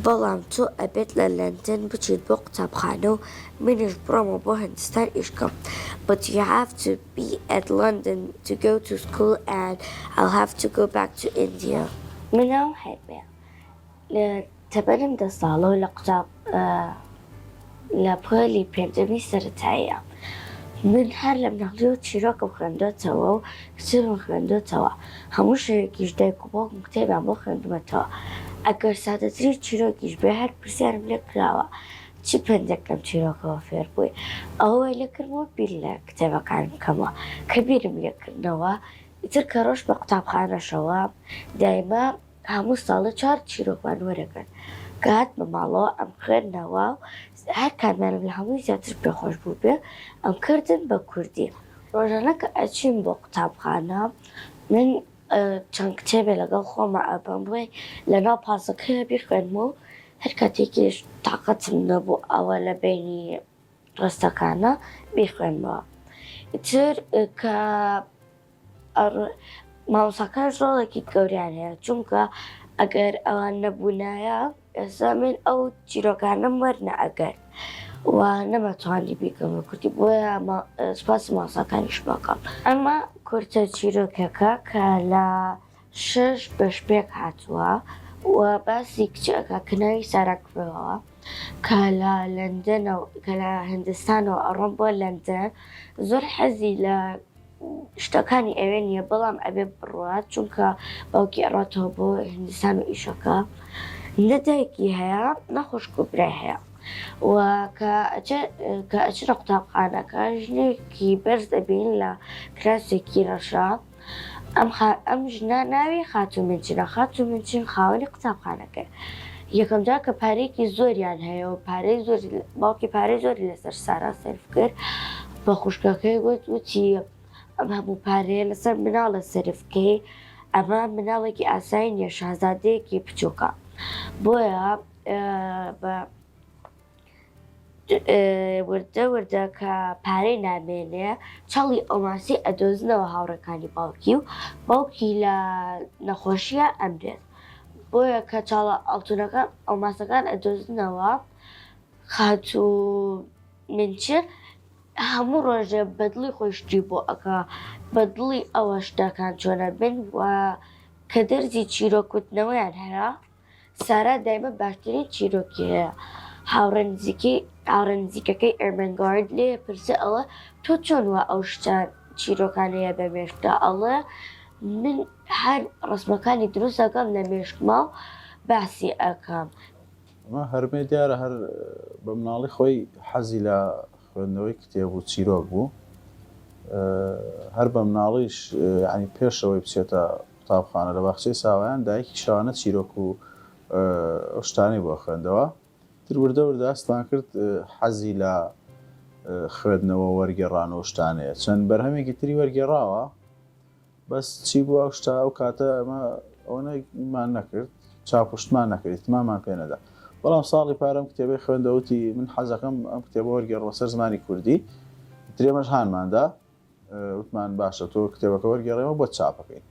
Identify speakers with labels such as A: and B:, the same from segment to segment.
A: بەڵام تۆ ئەبێت لە لەندەن بچیت بۆ قوتابخانە و منیش بڕۆمە بۆ هەندستان ئیشکەم. But you have to be at London to go to school and I'll have to go back to India. مناو هەیە لە تەبەرم 10 ساڵە و لە قوتاب لە پۆلی پێنجەمی سەرەتاییە. من هەر لە مناڵیەوە چیرۆکم خوێندۆتەوە و کتێبم خوێندۆتەوە. هەموو شەوێکیش دایک و باوکم کتێبیان بۆ خوێندومەتەوە. ئەگەر سادەترین چیرۆکیش بێ هەر پرسیارم لێ کراوە چی پندێک لەم چیرۆکەوە فێر بووی. ئەوەی لێکردمەوە بیر لە کتێبەکانم بکەمەوە کە بیرم لێکردنەوە. ئیتر کە ڕۆژ بە قوتابخانەشەوە دایما هەموو ساڵە 4 چیرۆکمان وەرەگرن. کە هات بە ماڵەوە ئەم خوێندنەوە و هەر کارمانم لە هەمووی زیاتر پێخۆش بوو بێ ئەم کردن بە کوردی. ڕۆژانە کە ئەچین بۆ قوتابخانە من چەند کتێبێ لەگەڵ خۆمە ئەبەم بڵێ لەناو پاسەکەیە بیخوێنمەوە و هەر کاتێکیش تاقەتم نەبوو ئەوە لە بینی ڕستەکانە بیخوێنمەوە. ئیتر کە مامۆستاکان ڕۆڵێکی گەوریان هەیە چونکە ئەگەر ئەوان نەبوونایە ئێستا من ئەو چیرۆکانەم وەرنە ئەگەر و نەمەتوانی بیکەم بە کوردی بۆیە سوپاسی مامۆستاکانیش بەکەم. ئەمە کورتە چیرۆکەکە کە لە 6 بەشپێک هاتووە و باسی کچەکە کە ناوی سارا کوڕەوە کە لە لەندەنەوە کە لە هەندستانەوە ئەڕۆم بۆ لەندەن زۆر حەزی لە شتەکانی ئەوێ نییە بەڵام ئەبێ بڕوات چونکە باوکی ئەڕاتەوە بۆ هەندستان و ئیشەکە نەدایکی هەیە نەخۆشک و برای هەیە و کە ئەچنە قوتابخانەکە ژنێکی بەرز دەبین لە کراسێکی ڕەشە. ئەم ژنە ناوی خاتوومنچنە خاتوومنچن خاوەنی قوتابخانەکە. یەکەم جار کە پارەیەکی زۆریان هەیە و باوکی پارەی زۆری لەسەر سارا سەرف کرد بە خوشکەکەی وتی ئەم هەموو پارەیە لەسەر مناڵە سەرفکەی ئەمە مناڵێکی ئاسایی نییە شازادەیەکی بچووکە. بۆیە وردە کە پارەی نامێنێ چاڵی ئۆماسی ئەدۆزنەوە هاوڕەکانی باوکی و باوکی لە نەخۆشیە ئەمرێت. بۆیە کە چاڵە ئەڵتونەکان ئەڵماسەکان ئەدۆزنەوە خاتوومنچن هەموو ڕۆژێ بەدڵی خۆشتی بۆ ئەکا بەدڵی ئەوە شتەکان چۆنە بن و کە دەرزی چیرۆکوتنەوەیان هەیە سارا دایمە باشترین چیرۆکی هەیە. هاوڕێنزیکەکەی ئەرمەنگارد لێ پرسە ئەڵە تۆ چۆن وە ئەو شتە چیرۆکانەیە بە مێشکە ئەڵێ من هەر ڕسمەکانی دروست ئەەکەم لە مێشکما و باسی ئەەکەم.
B: ئەمە هەرمێ دیارە هەر بە مناڵی خۆی حەزی لە خوێندنەوەی کتێب و چیرۆک بوو هەر بە مناڵیش ینی پێشەوەی بچێتە قوتابخانە لە باخچەی ساوایان دایکی شانە چیرۆک و ئەو شتانی بۆ خوێندەوە. تر وردە ئاستان کرد حەزی لە خوێندنەوە وەرگێڕانەوە شتانەیە. چەند بەرهەمێکی تری وەرگێڕاوە بەس چی بووە ئەو شتا ئەو کاتە ئەمە ئەوەمان نەکرد چاپشتمان نەکرد تمامان پێ نەدا. بەڵام ساڵی پارەم کتێبەی خوێندەوتی من حەزەکەم ئەم کتێبە وەرگێڕەوە سەر زمانی کوردی درێمەش هانماندا وتمان باشە تۆ کتێبەکە وەرگێڕەوە بۆ چاپەکەین.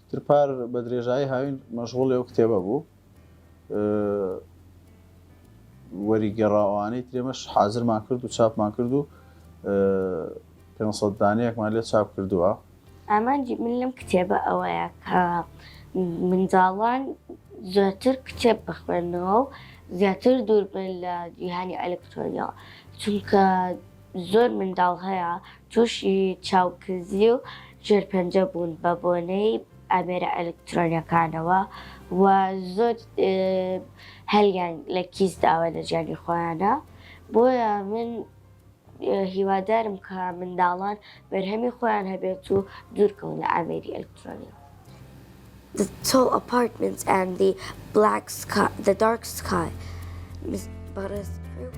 B: تر پار بە درێژایی هاوین مەشغوڵی ئەو کتێبە بوو وەریگەڕاوانەی ترێمەش حازرمان کرد و چاپمان کرد و 500 دانەیەکمان لێ چاپ کردووە.
A: ئامانجی من لەم کتێبە ئەوەیە کە منداڵان زیاتر کتێب بخوێنەوە و زیاتر دوور بن لە جیهانی ئەلکترۆنیەوە چونکە زۆر منداڵ هەیە تووشی چاوکزی و ژێرپەنجە بوون بە بۆنەی ئامێرە ئەلکترۆنیەکانەوە و زۆر هەلیان لە کیس داوە لە ژیانی خۆیانە. بۆیە من هیوادارم کە منداڵان بەرهەمی خۆیان هەبێت و دوورکەون لە ئامێری ئەلکترۆنیە. The tall apartments and the dark sky. But it's true.